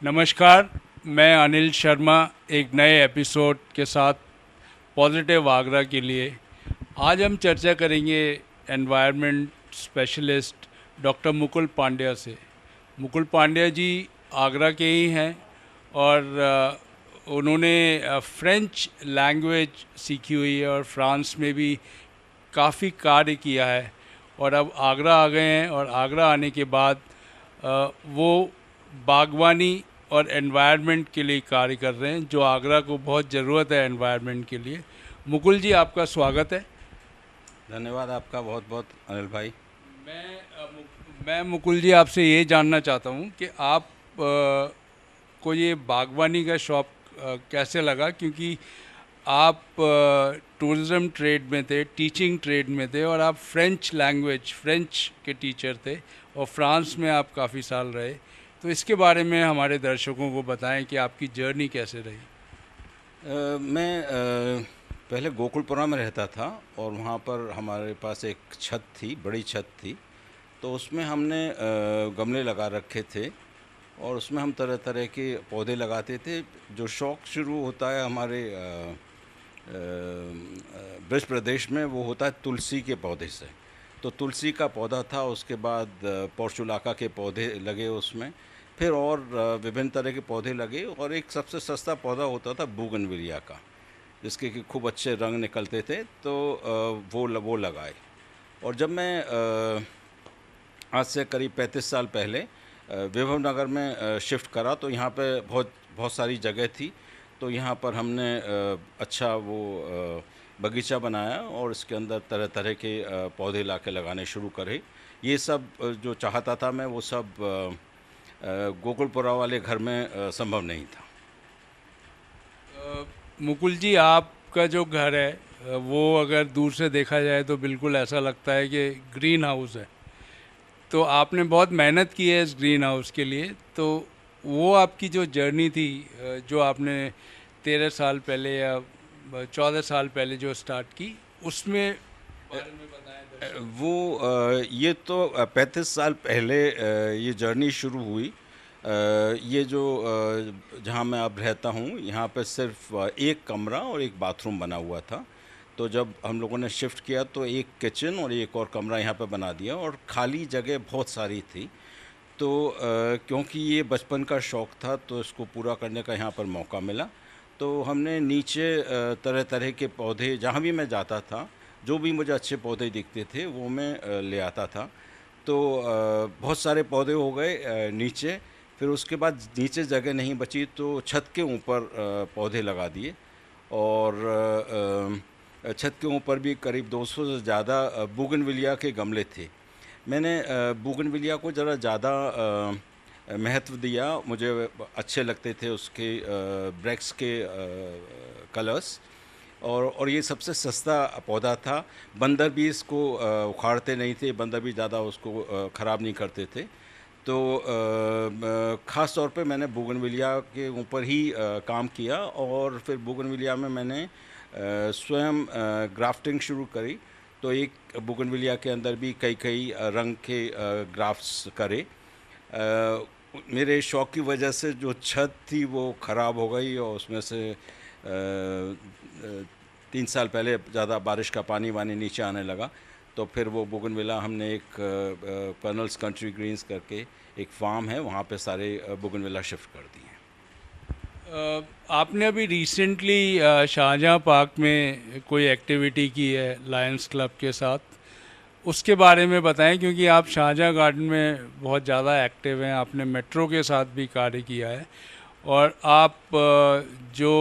नमस्कार। मैं अनिल शर्मा एक नए एपिसोड के साथ पॉजिटिव आगरा के लिए। आज हम चर्चा करेंगे environment specialist doctor Mukul Pandya से। मुकुल पांड्या जी आगरा के ही हैं और उन्होंने फ्रेंच लैंग्वेज सीखी हुई है और फ्रांस में भी काफ़ी कार्य किया है और अब आगरा आ गए हैं और आगरा आने के बाद वो बागवानी और एनवायरनमेंट के लिए कार्य कर रहे हैं, जो आगरा को बहुत ज़रूरत है एनवायरनमेंट के लिए। मुकुल जी, आपका स्वागत है। धन्यवाद आपका बहुत बहुत अनिल भाई। मैं मुकुल जी आपसे ये जानना चाहता हूँ कि आप को ये बागवानी का शौक कैसे लगा, क्योंकि आप टूरिज़्म ट्रेड में थे, टीचिंग ट्रेड में थे और आप फ्रेंच के टीचर थे और फ्रांस में आप काफ़ी साल रहे। तो इसके बारे में हमारे दर्शकों को बताएं कि आपकी जर्नी कैसे रही। मैं पहले गोकुलपुरा में रहता था और वहाँ पर हमारे पास एक छत थी, बड़ी छत थी। तो उसमें हमने गमले लगा रखे थे और उसमें हम तरह तरह के पौधे लगाते थे। जो शौक़ शुरू होता है हमारे ब्रज प्रदेश में, वो होता है तुलसी के पौधे से। तो तुलसी का पौधा था, उसके बाद पोर्चुलाका के पौधे लगे उसमें, फिर और विभिन्न तरह के पौधे लगे और एक सबसे सस्ता पौधा होता था बोगनविलिया का, जिसके कि खूब अच्छे रंग निकलते थे। तो वो लगाए। और जब मैं आज से करीब 35 साल पहले विभव नगर में शिफ्ट करा, तो यहाँ पे बहुत बहुत सारी जगह थी। तो यहाँ पर हमने अच्छा वो बगीचा बनाया और इसके अंदर तरह तरह के पौधे ला के लगाने शुरू करे। ये सब जो चाहता था मैं, वो सब गोकुलपुरा वाले घर में संभव नहीं था। मुकुल जी, आपका जो घर है वो अगर दूर से देखा जाए तो बिल्कुल ऐसा लगता है कि ग्रीन हाउस है। तो आपने बहुत मेहनत की है इस ग्रीन हाउस के लिए। तो वो आपकी जो जर्नी थी, जो आपने 13 साल पहले या 14 साल पहले जो स्टार्ट की, उसमें बारे में बताएं दर्शकों वो ये तो 35 साल पहले ये जर्नी शुरू हुई। ये जो जहाँ मैं अब रहता हूँ, यहाँ पे सिर्फ एक कमरा और एक बाथरूम बना हुआ था। तो जब हम लोगं ने शिफ्ट किया तो एक किचन और एक और कमरा यहाँ पे बना दिया और खाली जगह बहुत सारी थी। तो क्योंकि ये बचपन का शौक़ था, तो इसको पूरा करने का यहाँ पर मौका मिला। तो हमने नीचे तरह तरह के पौधे, जहाँ भी मैं जाता था, जो भी मुझे अच्छे पौधे दिखते थे वो मैं ले आता था। तो बहुत सारे पौधे हो गए नीचे। फिर उसके बाद नीचे जगह नहीं बची तो छत के ऊपर पौधे लगा दिए। और छत के ऊपर भी करीब 200 से ज़्यादा बोगनविलिया के गमले थे। मैंने बोगनविलिया को ज़रा ज़्यादा महत्व दिया। मुझे अच्छे लगते थे उसके ब्रैक्स के कलर्स। और ये सबसे सस्ता पौधा था। बंदर भी इसको उखाड़ते नहीं थे, बंदर भी ज़्यादा उसको ख़राब नहीं करते थे। तो ख़ास तौर पे मैंने बोगनविलिया के ऊपर ही काम किया और फिर बोगनविलिया में मैंने स्वयं ग्राफ्टिंग शुरू करी। तो एक बोगनविलिया के अंदर भी कई कई रंग के ग्राफ्ट्स करे। मेरे शौक़ की वजह से जो छत थी वो ख़राब हो गई और उसमें से 3 साल पहले ज़्यादा बारिश का पानी वानी नीचे आने लगा। तो फिर वो बोगनविला हमने एक कर्नल्स कंट्री ग्रीन्स करके एक फार्म है, वहाँ पे सारे बोगनविला शिफ्ट कर दिए। आपने अभी रिसेंटली शाहजहाँ पार्क में कोई एक्टिविटी की है लायंस क्लब के साथ, उसके बारे में बताएं, क्योंकि आप शाहजहाँ गार्डन में बहुत ज़्यादा एक्टिव हैं। आपने मेट्रो के साथ भी कार्य किया है और आप जो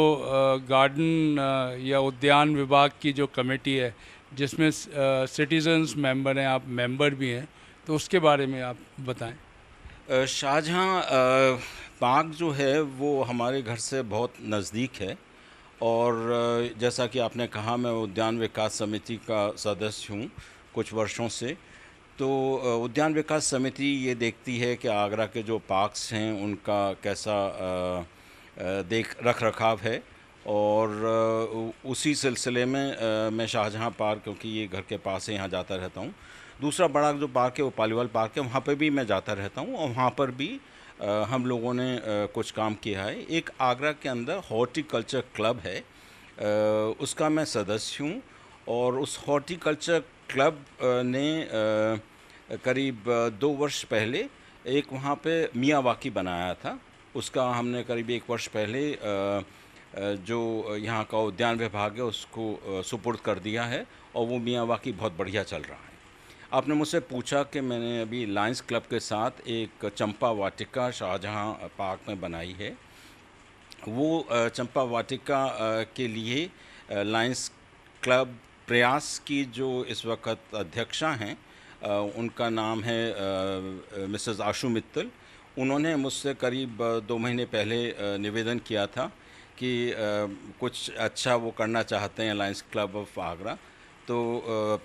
गार्डन या उद्यान विभाग की जो कमेटी है, जिसमें सिटीजन्स मेंबर हैं, आप मेंबर भी हैं, तो उसके बारे में आप बताएं। शाहजहाँ पार्क जो है वो हमारे घर से बहुत नज़दीक है। और जैसा कि आपने कहा, मैं उद्यान विकास समिति का सदस्य हूँ कुछ वर्षों से। तो उद्यान विकास समिति ये देखती है कि आगरा के जो पार्क्स हैं उनका कैसा देख रख रखाव है। और उसी सिलसिले में मैं शाहजहाँ पार्क, क्योंकि ये घर के पास है, यहाँ जाता रहता हूँ। दूसरा बड़ा जो पार्क है वो पालीवाल पार्क है, वहाँ पर भी मैं जाता रहता हूँ और वहाँ पर भी हम लोगों ने कुछ काम किया है। एक आगरा के अंदर हॉर्टिकल्चर क्लब है, उसका मैं सदस्य हूँ। और उस हॉर्टिकल्चर क्लब ने करीब 2 वर्ष पहले एक वहाँ पे मियावाकी बनाया था। उसका हमने करीब 1 वर्ष पहले जो यहाँ का उद्यान विभाग है उसको सुपुर्द कर दिया है, और वो मियावाकी बहुत बढ़िया चल रहा है। आपने मुझसे पूछा कि मैंने अभी लायंस क्लब के साथ एक चंपा वाटिका शाहजहाँ पार्क में बनाई है। वो चंपा वाटिका के लिए लायंस क्लब प्रयास की जो इस वक्त अध्यक्षा हैं, उनका नाम है मिसेस आशु मित्तल। उन्होंने मुझसे करीब 2 महीने पहले निवेदन किया था कि कुछ अच्छा वो करना चाहते हैं लायंस क्लब ऑफ आगरा। तो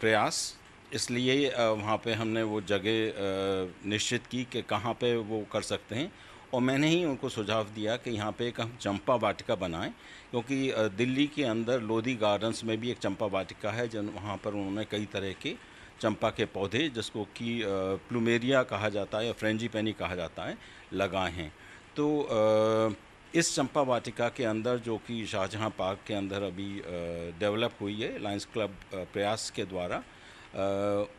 प्रयास इसलिए वहाँ पे हमने वो जगह निश्चित की कि कहाँ पे वो कर सकते हैं, और मैंने ही उनको सुझाव दिया कि यहाँ पे एक हम चंपा वाटिका बनाएं, क्योंकि दिल्ली के अंदर लोधी गार्डन्स में भी एक चंपा वाटिका है, जन वहाँ पर उन्होंने कई तरह के चंपा के पौधे, जिसको कि प्लूमेरिया कहा जाता है या फ्रेंजीपेनी कहा जाता है, लगाए हैं। तो इस चंपा वाटिका के अंदर, जो कि शाहजहाँ पार्क के अंदर अभी डेवलप हुई है लायंस क्लब प्रयास के द्वारा,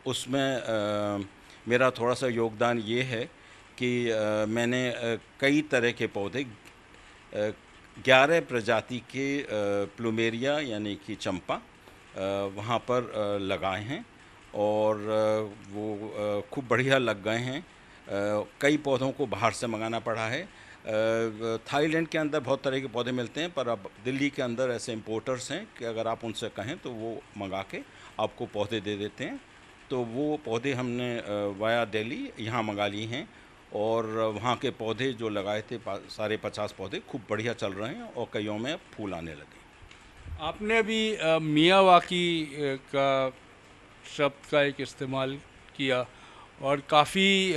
उसमें मेरा थोड़ा सा योगदान ये है कि मैंने कई तरह के पौधे 11 प्रजाति के प्लूमेरिया यानी कि चंपा वहाँ पर लगाए हैं, और वो खूब बढ़िया लग गए हैं। कई पौधों को बाहर से मंगाना पड़ा है। थाईलैंड के अंदर बहुत तरह के पौधे मिलते हैं, पर अब दिल्ली के अंदर ऐसे इम्पोर्टर्स हैं कि अगर आप उनसे कहें तो वो मंगा के आपको पौधे दे देते हैं। तो वो पौधे हमने वाया दिल्ली यहाँ मंगा लिए हैं, और वहाँ के पौधे जो लगाए थे सारे 50 पौधे खूब बढ़िया चल रहे हैं, और कईयों में फूल आने लगे। आपने अभी मियावाकी का शब्द का एक इस्तेमाल किया, और काफ़ी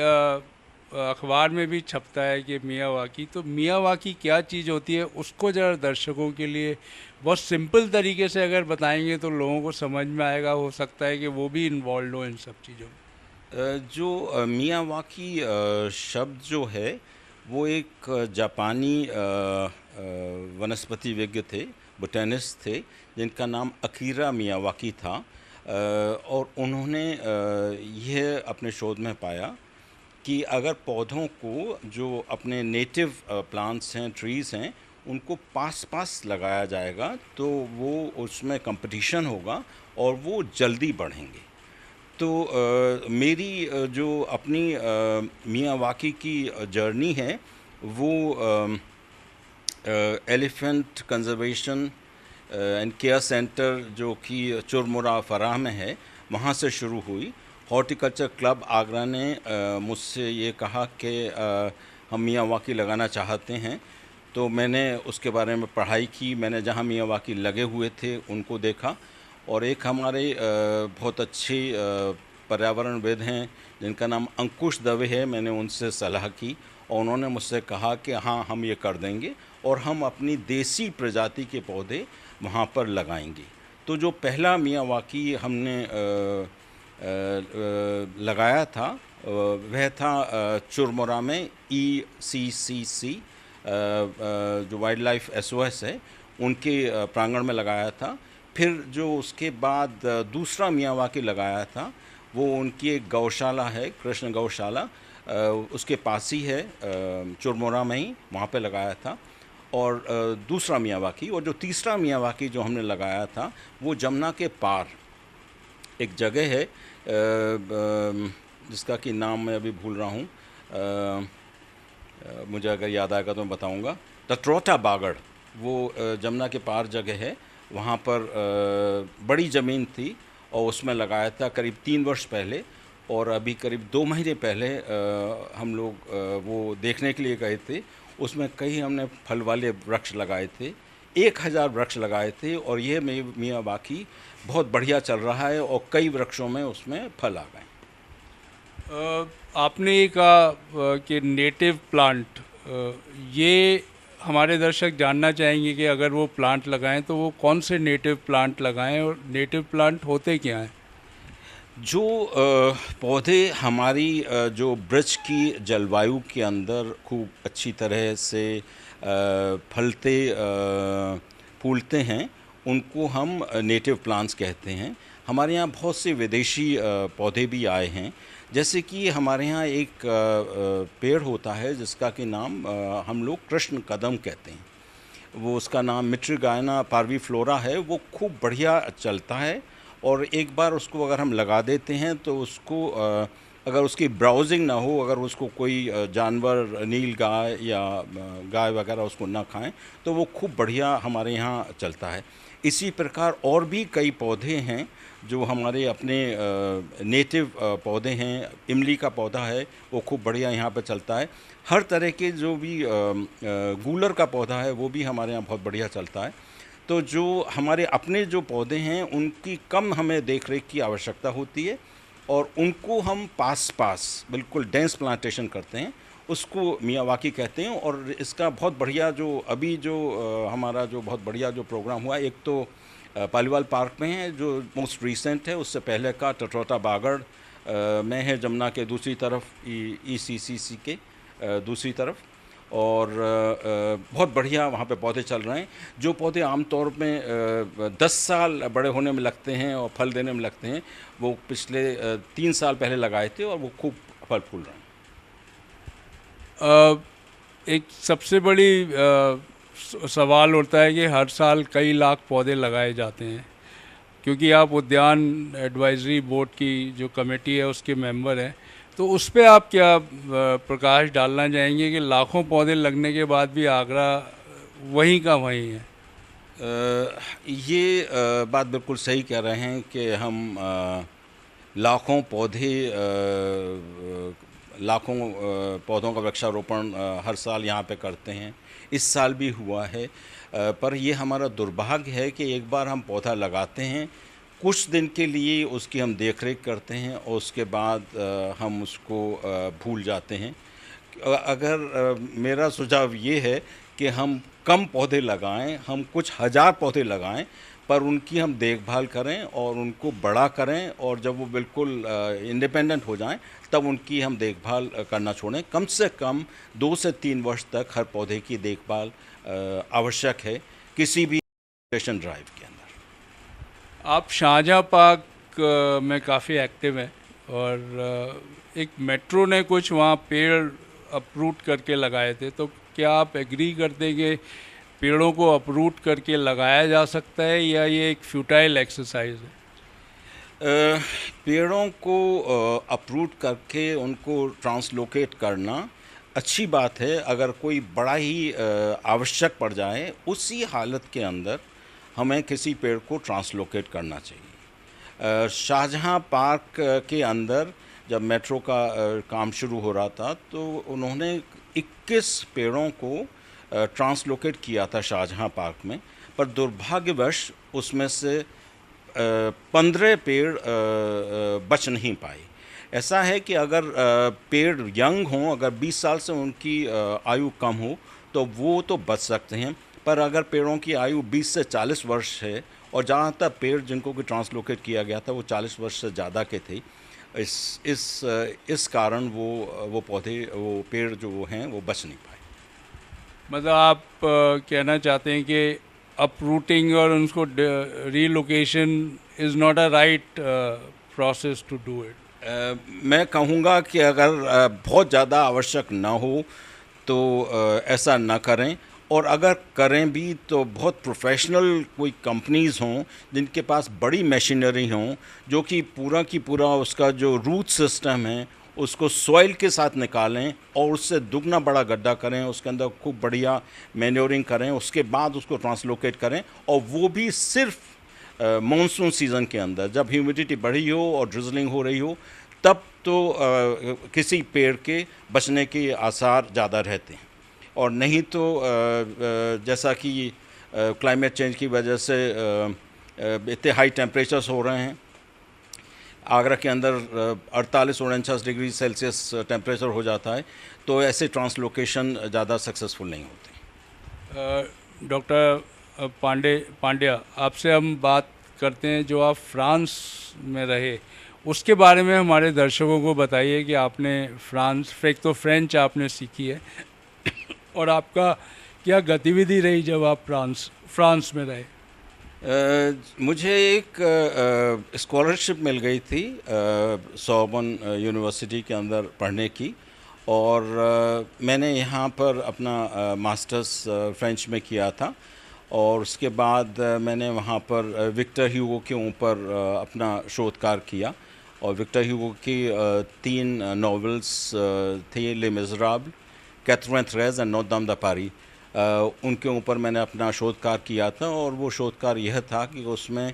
अखबार में भी छपता है कि मियावाकी। तो मियावाकी क्या चीज़ होती है, उसको ज़रा दर्शकों के लिए बहुत सिंपल तरीके से अगर बताएंगे तो लोगों को समझ में आएगा। हो सकता है कि वो भी इन्वॉल्व हो इन सब चीज़ों में। जो मियावाकी शब्द जो है, वो एक जापानी वनस्पति विज्ञ थे, बोटेनिस्ट थे, जिनका नाम अकीरा मियावाकी था। और उन्होंने यह अपने शोध में पाया कि अगर पौधों को, जो अपने नेटिव प्लांट्स हैं, ट्रीज़ हैं, उनको पास पास लगाया जाएगा तो वो उसमें कंपटीशन होगा और वो जल्दी बढ़ेंगे। तो मेरी जो अपनी मियावाकी की जर्नी है, वो elephant conservation and care centre जो कि चुरमुरा फराह में है, वहाँ से शुरू हुई। हॉर्टिकल्चर क्लब आगरा ने मुझसे ये कहा कि हम मियावाकी लगाना चाहते हैं। तो मैंने उसके बारे में पढ़ाई की। मैंने जहाँ मियावाकी लगे हुए थे उनको देखा, और एक हमारे बहुत अच्छे पर्यावरणविद हैं जिनका नाम अंकुश दवे है, मैंने उनसे सलाह की, और उन्होंने मुझसे कहा कि हाँ, हम ये कर देंगे और हम अपनी देसी प्रजाति के पौधे वहाँ पर लगाएंगे। तो जो पहला मियावाकी हमने लगाया था वह था चुरमुरा में ECCC जो वाइल्ड लाइफ SOS है, उनके प्रांगण में लगाया था। फिर जो उसके बाद दूसरा मियावाकी लगाया था, वो उनकी एक गौशाला है, कृष्ण गौशाला, उसके पास ही है, चुरमुरा में ही, वहाँ पे लगाया था। और दूसरा मियावाकी, और जो तीसरा मियावाकी जो हमने लगाया था, वो जमुना के पार एक जगह है जिसका कि नाम मैं अभी भूल रहा हूँ, मुझे अगर याद आएगा तो मैं बताऊँगा। टटरोटा बागड़, वो जमुना के पार जगह है, वहाँ पर बड़ी ज़मीन थी और उसमें लगाया था करीब 3 वर्ष पहले। और अभी करीब 2 महीने पहले हम लोग वो देखने के लिए गए थे। उसमें कई हमने फल वाले वृक्ष लगाए थे, 1000 वृक्ष लगाए थे, और ये मियावाकी बहुत बढ़िया चल रहा है और कई वृक्षों में उसमें फल आ गए। आपने ये कहा कि नेटिव प्लांट, ये हमारे दर्शक जानना चाहेंगे कि अगर वो प्लांट लगाएं तो वो कौन से नेटिव प्लांट लगाएं, और नेटिव प्लांट होते क्या हैं? जो पौधे हमारी जो ब्रज की जलवायु के अंदर खूब अच्छी तरह से फलते फूलते हैं, उनको हम नेटिव प्लांट्स कहते हैं। हमारे यहाँ बहुत से विदेशी पौधे भी आए हैं। जैसे कि हमारे यहाँ एक पेड़ होता है जिसका कि नाम हम लोग कृष्ण कदम कहते हैं। वो उसका नाम मिट्रिगायना पार्वीफ्लोरा है। वो खूब बढ़िया चलता है और एक बार उसको अगर हम लगा देते हैं तो उसको अगर उसकी ब्राउजिंग ना हो, अगर उसको कोई जानवर, नील गाय या गाय वगैरह उसको ना खाएं, तो वो खूब बढ़िया हमारे यहाँ चलता है। इसी प्रकार और भी कई पौधे हैं जो हमारे अपने नेटिव पौधे हैं। इमली का पौधा है, वो खूब बढ़िया यहाँ पे चलता है। हर तरह के जो भी गूलर का पौधा है वो भी हमारे यहाँ बहुत बढ़िया चलता है। तो जो हमारे अपने जो पौधे हैं उनकी कम हमें देख रेख की आवश्यकता होती है और उनको हम पास पास बिल्कुल डेंस प्लांटेशन करते हैं, उसको मियावाकी कहते हैं। और इसका बहुत बढ़िया जो अभी जो हमारा जो बहुत बढ़िया जो प्रोग्राम हुआ, एक तो पालीवाल पार्क में है जो मोस्ट रीसेंट है, उससे पहले का टटोटा बागड़ में है, जमुना के दूसरी तरफ, ECCC के दूसरी तरफ। और बहुत बढ़िया वहाँ पे पौधे चल रहे हैं। जो पौधे आमतौर में 10 साल बड़े होने में लगते हैं और फल देने में लगते हैं, वो पिछले 3 साल पहले लगाए थे और वो खूब फल फूल रहे हैं। एक सबसे बड़ी सवाल होता है कि हर साल कई लाख पौधे लगाए जाते हैं, क्योंकि आप उद्यान एडवाइजरी बोर्ड की जो कमेटी है उसके मेंबर हैं, तो उस पर आप क्या प्रकाश डालना चाहेंगे कि लाखों पौधे लगने के बाद भी आगरा वहीं का वहीं है? ये बात बिल्कुल सही कह रहे हैं कि हम लाखों पौधे लाखों पौधों का वृक्षारोपण हर साल यहाँ पे करते हैं। इस साल भी हुआ है। पर ये हमारा दुर्भाग्य है कि एक बार हम पौधा लगाते हैं, कुछ दिन के लिए उसकी हम देख रेख करते हैं और उसके बाद हम उसको भूल जाते हैं। अगर मेरा सुझाव ये है कि हम कम पौधे लगाएं, हम कुछ हज़ार पौधे लगाएं, पर उनकी हम देखभाल करें और उनको बड़ा करें, और जब वो बिल्कुल इंडिपेंडेंट हो जाएं तब उनकी हम देखभाल करना छोड़ें। कम से कम 2 से 3 वर्ष तक हर पौधे की देखभाल आवश्यक है किसी भी स्टेशन ड्राइव के अंदर। आप शाहजहाँ पार्क में काफ़ी एक्टिव हैं और एक मेट्रो ने कुछ वहाँ पेड़ अप्रूट करके लगाए थे, तो क्या आप एग्री करते हैं कि पेड़ों को अप्रूट करके लगाया जा सकता है या ये एक फ्यूटाइल एक्सरसाइज है? पेड़ों को अप्रूट करके उनको ट्रांसलोकेट करना अच्छी बात है। अगर कोई बड़ा ही आवश्यक पड़ जाए, उसी हालत के अंदर हमें किसी पेड़ को ट्रांसलोकेट करना चाहिए। शाहजहाँ पार्क के अंदर जब मेट्रो का काम शुरू हो रहा था तो उन्होंने 21 पेड़ों को ट्रांसलोकेट किया था शाहजहाँ पार्क में, पर दुर्भाग्यवश उसमें से 15 पेड़ बच नहीं पाए। ऐसा है कि अगर पेड़ यंग हों, अगर 20 साल से उनकी आयु कम हो तो वो तो बच सकते हैं, पर अगर पेड़ों की आयु 20 से 40 वर्ष है और जहाँ तक पेड़ जिनको कि ट्रांसलोकेट किया गया था वो 40 वर्ष से ज़्यादा के थे, इस कारण वो पौधे, वो पेड़ जो हैं वो बच नहीं पाए। मतलब आप कहना चाहते हैं कि अपरूटिंग और उनको relocation is not a right process to do it? मैं कहूँगा कि अगर बहुत ज़्यादा आवश्यक ना हो तो ऐसा ना करें, और अगर करें भी तो बहुत प्रोफेशनल कोई कंपनीज़ हों जिनके पास बड़ी मशीनरी हों, जो कि पूरा की पूरा उसका जो रूट सिस्टम है उसको सॉइल के साथ निकालें और उससे दुगना बड़ा गड्ढा करें, उसके अंदर खूब बढ़िया मैन्योरिंग करें, उसके बाद उसको ट्रांसलोकेट करें, और वो भी सिर्फ मानसून सीज़न के अंदर जब ह्यूमिडिटी बढ़ी हो और ड्रिजलिंग हो रही हो, तब तो किसी पेड़ के बचने के आसार ज़्यादा रहते हैं। और नहीं तो जैसा कि क्लाइमेट चेंज की वजह से इतने हाई टेम्परेचर्स हो रहे हैं, आगरा के अंदर 48-49 डिग्री सेल्सियस टेम्परेचर हो जाता है, तो ऐसे ट्रांसलोकेशन ज़्यादा सक्सेसफुल नहीं होते। डॉक्टर पांड्या, आपसे हम बात करते हैं, जो आप फ्रांस में रहे उसके बारे में हमारे दर्शकों को बताइए कि आपने एक तो फ्रेंच आपने सीखी है और आपका क्या गतिविधि रही जब आप फ्रांस में रहे। मुझे एक स्कॉलरशिप मिल गई थी सोर्बन यूनिवर्सिटी के अंदर पढ़ने की, और मैंने यहाँ पर अपना मास्टर्स फ्रेंच में किया था। और उसके बाद मैंने वहाँ पर विक्टर ह्यूगो के ऊपर अपना शोध कार्य किया। और विक्टर ह्यूगो की 3 नॉवेल्स थे, ले मिज़राब्ल, कैथरीन थ्रेज एंड नोट दाम द पारी। उनके ऊपर मैंने अपना शोध कार्य किया था। और वो शोध कार्य यह था कि उसमें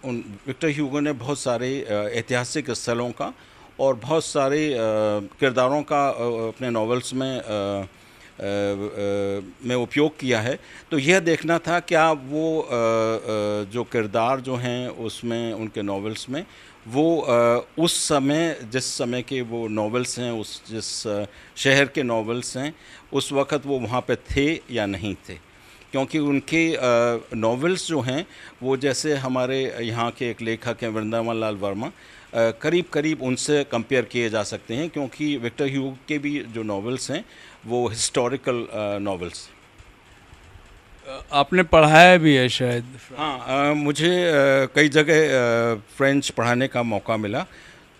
उन विक्टर ह्यूगो ने बहुत सारे ऐतिहासिक स्थलों का और बहुत सारे किरदारों का अपने नॉवेल्स में उपयोग किया है। तो यह देखना था क्या वो जो किरदार जो हैं उसमें उनके नॉवेल्स में वो उस समय, जिस समय के वो नॉवेल्स हैं, उस जिस शहर के नॉवेल्स हैं, उस वक़्त वो वहाँ पे थे या नहीं थे। क्योंकि उनके नॉवेल्स जो हैं वो, जैसे हमारे यहाँ के एक लेखक हैं वृंदावन लाल वर्मा, करीब करीब उनसे कंपेयर किए जा सकते हैं, क्योंकि विक्टर ह्यूगो के भी जो नॉवेल्स हैं वो हिस्टोरिकल नॉवेल्स। आपने पढ़ाया भी है शायद। हाँ, मुझे कई जगह फ्रेंच पढ़ाने का मौका मिला।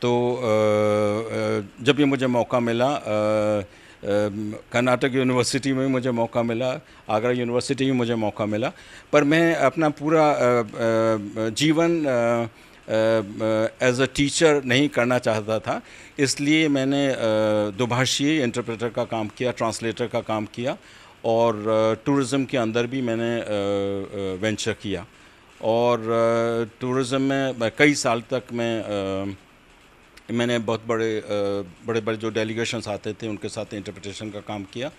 तो जब ये मुझे मौका मिला, कर्नाटक यूनिवर्सिटी में मुझे मौका मिला, आगरा यूनिवर्सिटी में मुझे मौका मिला, पर मैं अपना पूरा जीवन एज अ टीचर नहीं करना चाहता था। इसलिए मैंने दुभाषीय इंटरप्रेटर का काम किया, ट्रांसलेटर का काम किया, और टूरिज़म के अंदर भी मैंने वेंचर किया। और टूरिज़म में कई साल तक मैंने बहुत बड़े बड़े जो डेलीगेशंस आते थे उनके साथ इंटरप्रिटेशन का काम किया,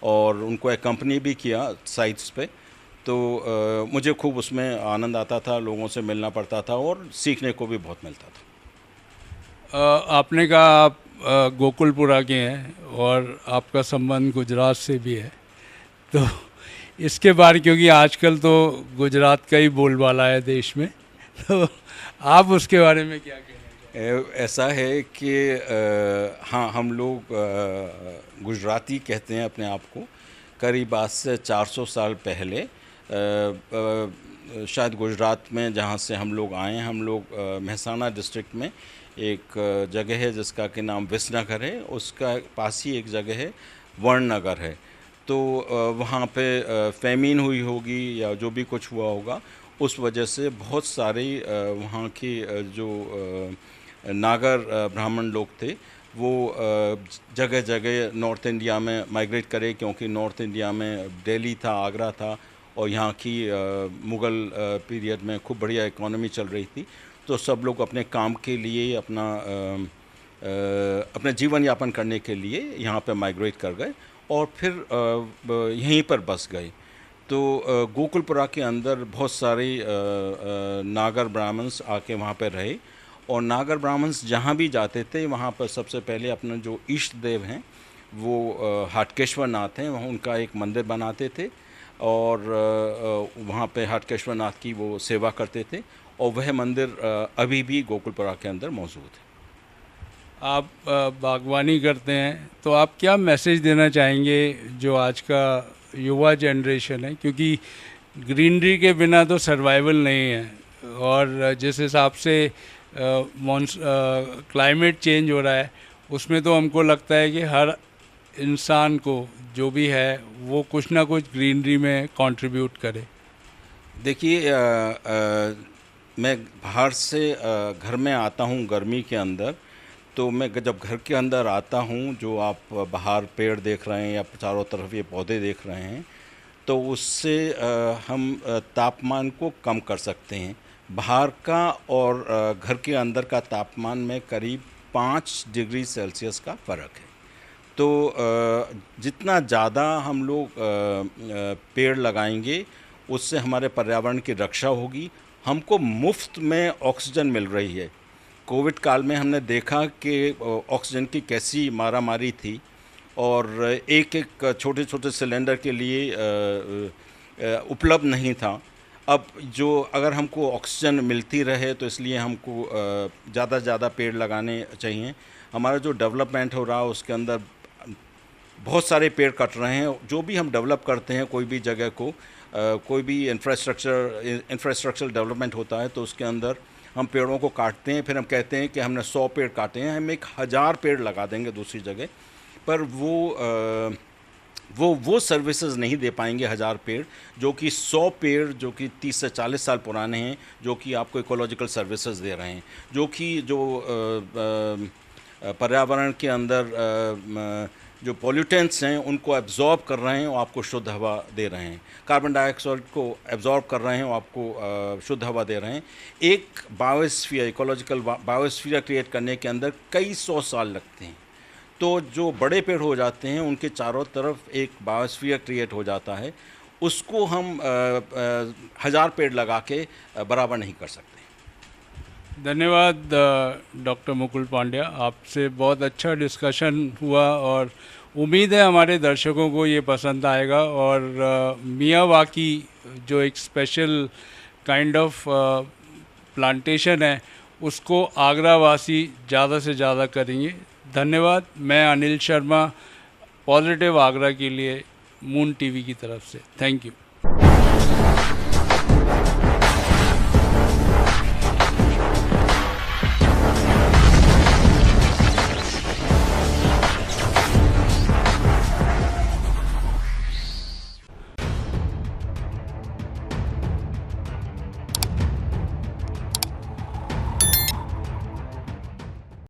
और उनको एक्कम्पनी भी किया साइट्स पे। तो मुझे खूब उसमें आनंद आता था, लोगों से मिलना पड़ता था और सीखने को भी बहुत मिलता था। आपने कहा आप गोकुलपुरा के हैं और आपका संबंध गुजरात से भी है, तो इसके बारे, क्योंकि आजकल तो गुजरात का ही बोलबाला है देश में, तो आप उसके बारे में क्या कहेंगे? ऐसा है कि हाँ, हम लोग गुजराती कहते हैं अपने आप को। करीब आज से 400 साल पहले शायद गुजरात में जहाँ से हम लोग आए हैं, हम लोग मेहसाना डिस्ट्रिक्ट में एक जगह है जिसका कि नाम विसनगर है, उसका पास ही एक जगह है वर्णनगर है। तो वहाँ पे फेमिन हुई होगी या जो भी कुछ हुआ होगा, उस वजह से बहुत सारे वहाँ के जो नागर ब्राह्मण लोग थे वो जगह जगह नॉर्थ इंडिया में माइग्रेट करे, क्योंकि नॉर्थ इंडिया में दिल्ली था, आगरा था, और यहाँ की मुग़ल पीरियड में खूब बढ़िया इकोनॉमी चल रही थी। तो सब लोग अपने काम के लिए, अपने जीवन यापन करने के लिए यहाँ पे माइग्रेट कर गए और फिर यहीं पर बस गए। तो गोकुलपुरा के अंदर बहुत सारे नागर ब्राह्मण्स आके वहाँ पे रहे, और नागर ब्राह्मण्स जहाँ भी जाते थे वहाँ पर सबसे पहले अपना जो इष्ट देव हैं वो हाटकेश्वर नाथ हैं, वहाँ उनका एक मंदिर बनाते थे, और वहाँ पे हाटकेश्वर नाथ की वो सेवा करते थे, और वह मंदिर अभी भी गोकुलपुरा के अंदर मौजूद है। आप बागवानी करते हैं, तो आप क्या मैसेज देना चाहेंगे जो आज का युवा जनरेशन है, क्योंकि ग्रीनरी के बिना तो सर्वाइवल नहीं है, और जिस हिसाब से क्लाइमेट चेंज हो रहा है उसमें तो हमको लगता है कि हर इंसान को जो भी है वो कुछ ना कुछ ग्रीनरी में कंट्रीब्यूट करे। देखिए, मैं बाहर से घर में आता हूँ गर्मी के अंदर, तो मैं जब घर के अंदर आता हूँ, जो आप बाहर पेड़ देख रहे हैं या चारों तरफ ये पौधे देख रहे हैं, तो उससे हम तापमान को कम कर सकते हैं। बाहर का और घर के अंदर का तापमान में करीब 5 डिग्री सेल्सियस का फ़र्क है। तो जितना ज़्यादा हम लोग पेड़ लगाएंगे उससे हमारे पर्यावरण की रक्षा होगी। हमको मुफ्त में ऑक्सीजन मिल रही है। कोविड काल में हमने देखा कि ऑक्सीजन की कैसी मारामारी थी, और एक एक छोटे छोटे सिलेंडर के लिए उपलब्ध नहीं था। अब जो अगर हमको ऑक्सीजन मिलती रहे तो इसलिए हमको ज़्यादा से ज़्यादा पेड़ लगाने चाहिए। हमारा जो डेवलपमेंट हो रहा है उसके अंदर बहुत सारे पेड़ कट रहे हैं। जो भी हम डेवलप करते हैं कोई भी जगह को, कोई भी इंफ्रास्ट्रक्चर डेवलपमेंट होता है तो उसके अंदर हम पेड़ों को काटते हैं, फिर हम कहते हैं कि हमने 100 पेड़ काटे हैं, हम 1000 पेड़ लगा देंगे दूसरी जगह, पर वो सर्विसेज नहीं दे पाएंगे 1000 पेड़, जो कि 100 पेड़ जो कि 30 से 40 साल पुराने हैं, जो कि आपको इकोलॉजिकल सर्विसेज दे रहे हैं, जो कि पर्यावरण के अंदर जो पॉल्यूटेंट्स हैं उनको एब्जॉर्ब कर रहे हैं और आपको शुद्ध हवा दे रहे हैं। कार्बन डाइऑक्साइड को एब्जॉर्ब कर रहे हैं और आपको शुद्ध हवा दे रहे हैं। एक बायोस्फीयर, इकोलॉजिकल बायोस्फीयर क्रिएट करने के अंदर कई 100 साल लगते हैं। तो जो बड़े पेड़ हो जाते हैं उनके चारों तरफ एक बायोस्फीयर क्रिएट हो जाता है, उसको हम 1000 पेड़ लगा के बराबर नहीं कर सकते। धन्यवाद डॉक्टर मुकुल पांड्या, आपसे बहुत अच्छा डिस्कशन हुआ और उम्मीद है हमारे दर्शकों को ये पसंद आएगा। और मियावाकी जो एक स्पेशल काइंड ऑफ प्लांटेशन है उसको आगरा वासी ज़्यादा से ज़्यादा करेंगे। धन्यवाद। मैं अनिल शर्मा, पॉजिटिव आगरा के लिए मून टीवी की तरफ से। Thank you.